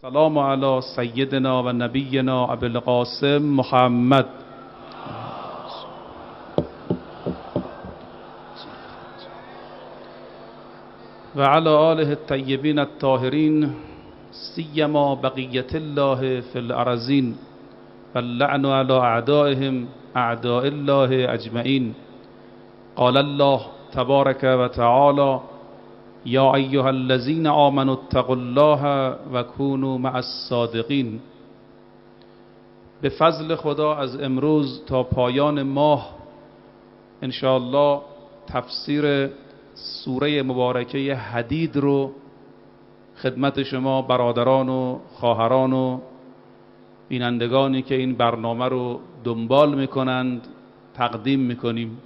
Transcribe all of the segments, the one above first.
سلام علی سیدنا و نبینا ابی القاسم محمد و علی آله الطیبین الطاهرین سیما بقیت الله فی الارضین واللعن علی اعدائهم اعداء الله اجمعین. قال الله تبارک و تعالی یا ایها الذین آمنوا اتقوا الله و کونوا مع الصادقین. به فضل خدا از امروز تا پایان ماه انشاءالله تفسیر سوره مبارکه حدید رو خدمت شما برادران و خواهران و بینندگانی که این برنامه رو دنبال میکنند تقدیم میکنیم.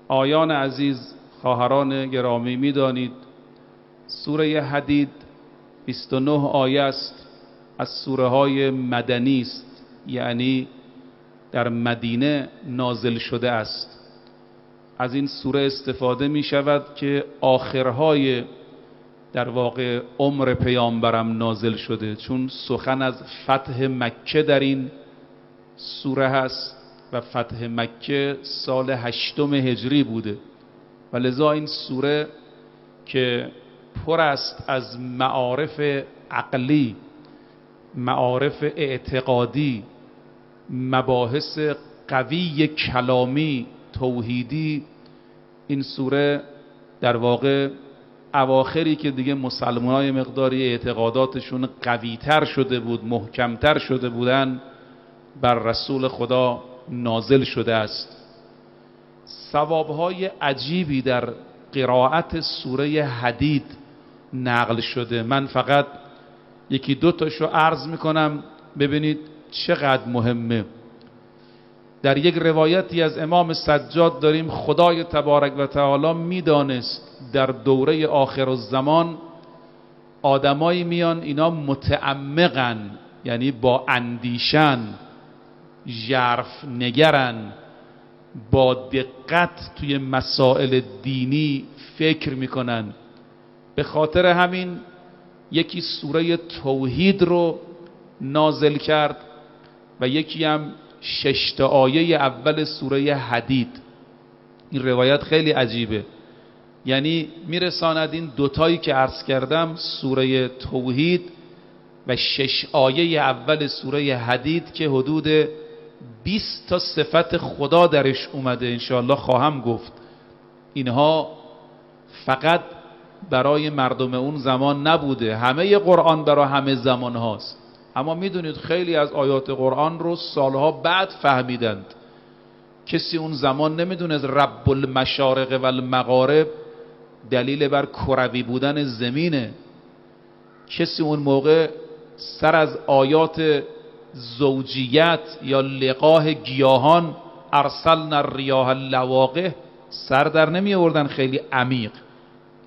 آیان عزیز، خواهران گرامی، میدانید سوره حدید 29 آیه است، از سوره های مدنی است، یعنی در مدینه نازل شده است. از این سوره استفاده می شود که آخرهای در واقع عمر پیامبرم نازل شده، چون سخن از فتح مکه در این سوره هست و فتح مکه سال 8 هجری بوده و لذا این سوره که پر است از معارف عقلی، معارف اعتقادی، مباحث قوی کلامی توحیدی، این سوره در واقع اواخری که دیگه مسلمانای مقداری اعتقاداتشون قویتر شده بود، محکمتر شده بودن، بر رسول خدا نازل شده است. ثوابهای عجیبی در قرائت سوره حدید نقل شده. من فقط یکی دو تاشو عرض میکنم ببینید چقدر مهمه. در یک روایتی از امام سجاد داریم خدای تبارک و تعالی میدانست در دوره آخر الزمان آدمایی میان اینا متعمقن، یعنی با اندیشن، ژرف نگرن، با دقت توی مسائل دینی فکر میکنن. به خاطر همین یکی سوره توحید رو نازل کرد و یکی هم 6 آیه اول سوره حدید. این روایت خیلی عجیبه، یعنی میرساند این دوتایی که عرض کردم، سوره توحید و 6 آیه اول سوره حدید که حدود 20 تا صفت خدا درش اومده، انشاءالله خواهم گفت. اینها فقط برای مردم اون زمان نبوده، همه قرآن برای همه زمان هاست. اما میدونید خیلی از آیات قرآن رو سالها بعد فهمیدند. کسی اون زمان نمیدونه رب المشارق و المغارب دلیل بر کروی بودن زمینه. کسی اون موقع سر از آیات زوجیت یا لقاه گیاهان ارسلنا الریاح لواقح سر در نمی آوردن خیلی عمیق.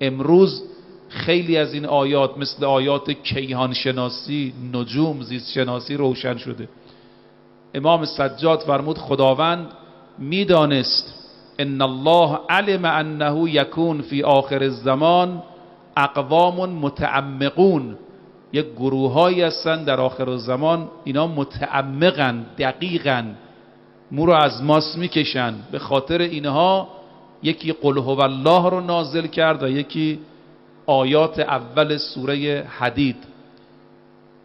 امروز خیلی از این آیات مثل آیات کیهان شناسی، نجوم، زیست شناسی روشن شده. امام سجاد فرمود خداوند میدانست ان الله علم انه یکون فی آخر الزمان اقوام متعمقون، یک گروهایی هستن در آخر الزمان اینا متعمقن، دقیقن، مو رو از ماس میکشن. به خاطر اینها یکی قل هو الله رو نازل کرد و یکی آیات اول سوره حدید.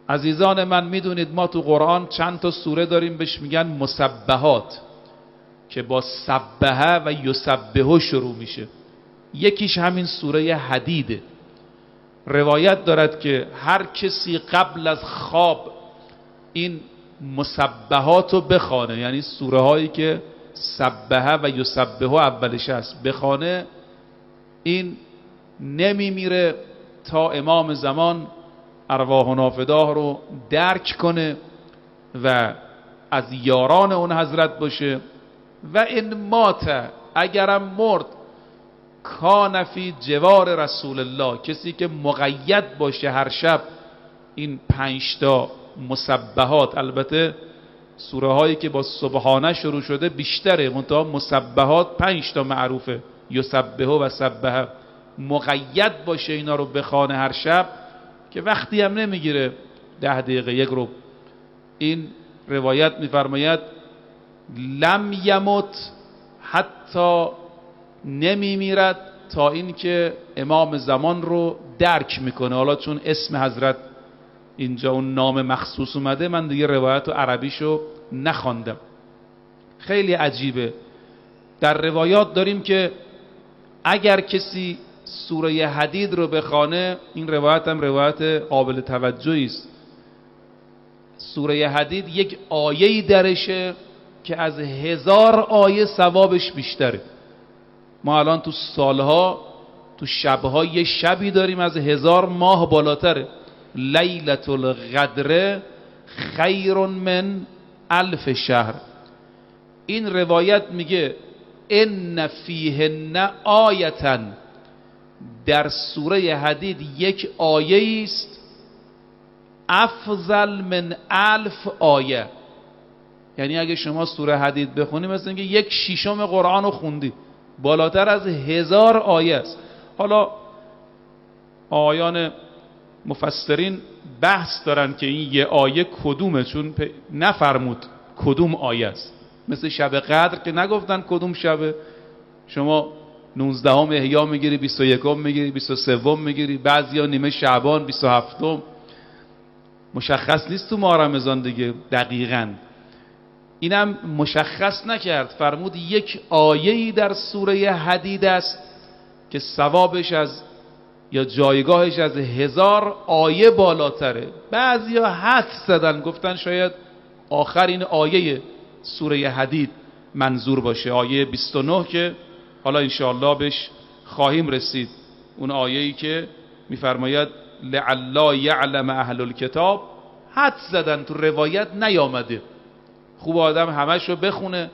عزیزان من، میدونید ما تو قرآن چند تا سوره داریم بهش میگن مسبحات که با سبحه و یسبحه شروع میشه. یکیش همین سوره حدیده. روایت دارد که هر کسی قبل از خواب این مسبحات رو بخوانه، یعنی سوره هایی که سبحه و یسبحه اولش هست بخوانه، این نمیمیره تا امام زمان ارواح و نافداه رو درک کنه و از یاران اون حضرت باشه. و این مات، اگرم مرد، کان فی جوار رسول الله، کسی که مقید باشه هر شب این 5 تا مسبحات، البته سوره هایی که با سبحانه شروع شده بیشتره، منتها مسبحات 5 تا معروفه، یسبحه و سبحه، مقید باشه اینا رو بخوانه هر شب که وقتی هم نمیگیره 10 دقیقه 1 ربع. این روایت میفرماید لم یمت، حتی نمیمیرد تا اینکه امام زمان رو درک میکنه. حالا چون اسم حضرت اینجا اون نام مخصوص اومده، من دیگه روایت و عربیشو نخواندم. خیلی عجیبه. در روایات داریم که اگر کسی سوره حدید رو بخونه، این روایت هم روایت قابل توجهی است، سوره حدید یک آیه‌ای درشه که از 1000 آیه ثوابش بیشتره. ما الان تو سالها، تو شبها یه شبی داریم از 1000 ماه بالاتره. لیلة القدر خیر من 1000 شهر. این روایت میگه ان فیهن آیةً، در سوره حدید یک آیه است افضل من 1000 آیه. یعنی اگه شما سوره حدید بخونی مثل اینکه 1/6 قرآن رو خوندی، بالاتر از 1000 آیه است. حالا آیان مفسرین بحث دارن که این یه آیه کدومه، چون نفرمود کدوم آیه است. مثل شب قدر که نگفتن کدوم شبه، شما 19 احیا میگیری، 21 میگیری، 23 میگیری، بعضیا نیمه شعبان، 27. مشخص نیست تو ماه رمضان دیگه دقیقاً. اینم مشخص نکرد، فرمود یک آیه‌ای در سوره حدید است که ثوابش از یا جایگاهش از 1000 آیه بالاتره. بعضیا حدس زدن گفتن شاید آخرین آیه سوره حدید منظور باشه، آیه 29 که حالا انشاءالله بهش خواهیم رسید. اون آیه‌ای که میفرماید لعلا یعلم اهل الکتاب. حدس زدن، تو روایت نیامده. خوب آدم همش رو بخونه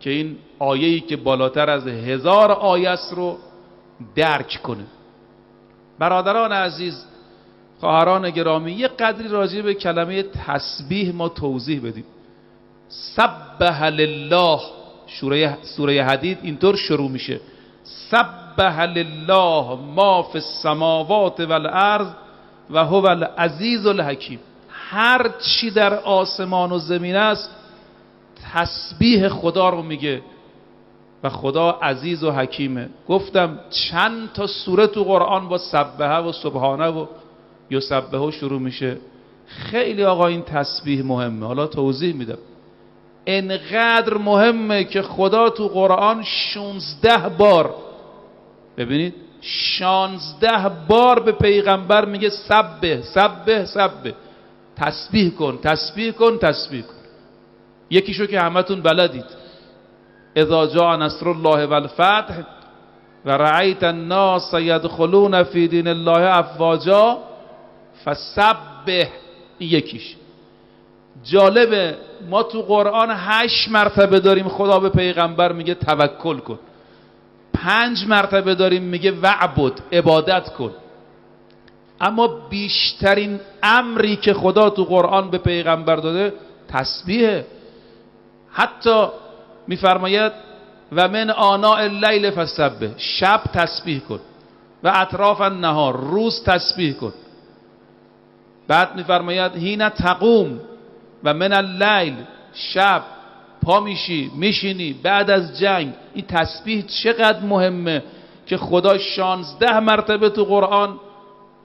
که این آیه‌ای که بالاتر از 1000 آیه است رو درک کنه. برادران عزیز، خواهران گرامی، یه قدری راجع به کلمه تسبیح ما توضیح بدیم. سبح لله، سوره حدید اینطور شروع میشه: سبح لله ما فی السماوات والارض و هو العزیز الحکیم. هر چی در آسمان و زمین است تسبیح خدا رو میگه و خدا عزیز و حکیمه. گفتم چند تا سوره تو قرآن با سبحه و سبحانه و یسبحه شروع میشه. خیلی آقا این تسبیح مهمه. حالا توضیح میدم. انقدر مهمه که خدا تو قرآن 16 بار، ببینید 16 بار به پیغمبر میگه سبح سبح سبح، تسبیح کن تسبیح کن تسبیح کن. یکیشو که همتون بلدید: اذا جاء نصر الله والفتح و رأیت الناس يدخلون فی دین الله افواجا فسبح. این یکیش. جالبه ما تو قرآن 8 مرتبه داریم خدا به پیغمبر میگه توکل کن، 5 مرتبه داریم میگه وعبد، عبادت کن. اما بیشترین امری که خدا تو قرآن به پیغمبر داده تسبیحه. حتی میفرماید و من آناء اللیل فسبح، شب تسبیح کن، و اطراف النهار، روز تسبیح کن. بعد میفرماید حین تقوم و من اللیل، شب پا میشی میشینی بعد از جنگ. این تسبیح چقدر مهمه که خدا 16 مرتبه تو قرآن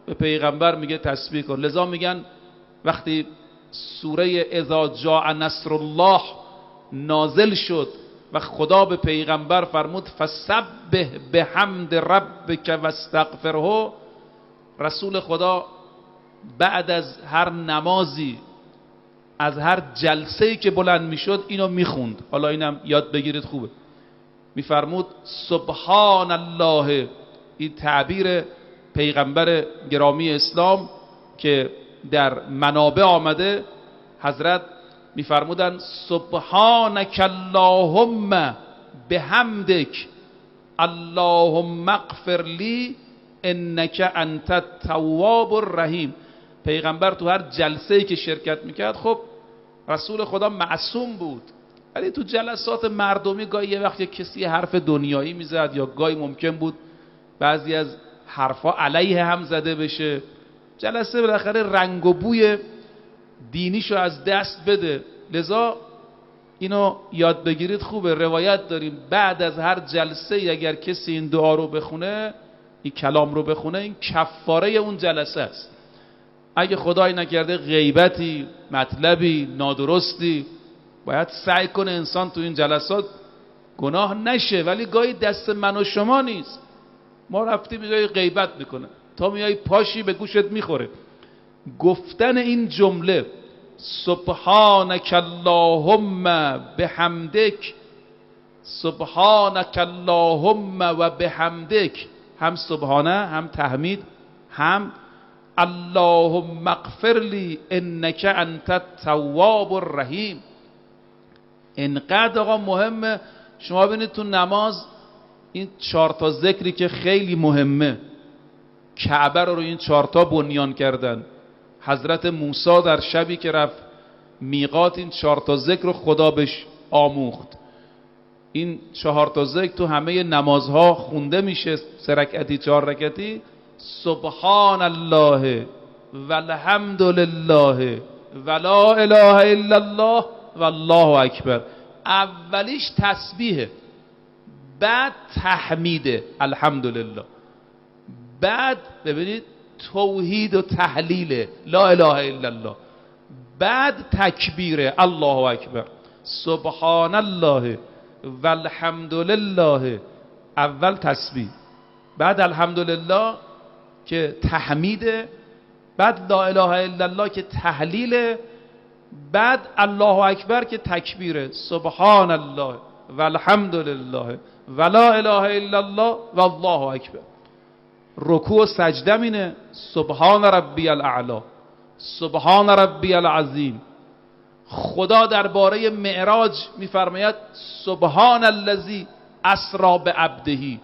به پیغمبر میگه تسبیح کن. لذا میگن وقتی سوره اذا جاء نصر الله نازل شد و خدا به پیغمبر فرمود فسبح بحمد ربک واستغفره، رسول خدا بعد از هر نمازی، از هر جلسه‌ای که بلند میشد اینو میخوند. حالا اینم یاد بگیرید خوبه. میفرمود سبحان الله. این تعبیر پیغمبر گرامی اسلام که در منابع آمده، حضرت میفرمودن سبحانک اللهم بحمدک اللهم اغفر لی انک انت التواب الرحیم. پیغمبر تو هر جلسه‌ای که شرکت میکرد، خب رسول خدا معصوم بود، ولی تو جلسات مردمی گاهی یه وقت کسی حرف دنیایی میزد، یا گاهی ممکن بود بعضی از حرفا علیه هم زده بشه، جلسه بالاخره رنگ و بوی دینیشو از دست بده. لذا اینو یاد بگیرید. خوبه، روایت داریم بعد از هر جلسه اگر کسی این دعا رو بخونه، این کلام رو بخونه، این کفاره اون جلسه است. اگه خدای نکرده غیبتی، مطلبی نادرستی، باید سعی کنه انسان تو این جلسات گناه نشه، ولی گاهی دست من و شما نیست. ما رفتیم جای غیبت میکنه، تا میای پاشی به گوشت میخوره. گفتن این جمله سبحانک اللهم بحمدک، سبحانک اللهم و بحمدک، هم سبحانه هم تحمید هم اللهم اغفر لی انک انت التواب الرحیم. اینقدر آقا مهمه. شما ببینید تو نماز این 4 تا ذکری که خیلی مهمه، کعبه رو این 4 تا بنیان کردن. حضرت موسی در شبی که رفت میقات این 4 تا ذکر رو خدا بهش آموخت. این 4 تا ذکر تو همه نمازها خونده میشه، 3 رکعتی 4 رکعتی. سبحان الله والحمد لله ولا اله الا الله والله اکبر. اولیش تسبیحه، بعد تحمیده الحمدلله، بعد ببینید توحید و تحلیل لا اله الا الله، بعد تکبیره الله اکبر. سبحان الله والحمد لله، اول تسبیح، بعد الحمدلله که تحمیده، بعد لا اله الا الله که تحلیله، بعد الله اکبر که تکبیره. سبحان الله والحمد لله ولا اله الا الله والله اکبر. رکوع و سجده مینه سبحان ربی الاعلی، سبحان ربی العظیم. خدا درباره معراج میفرماید سبحان الذی اسری بعبده.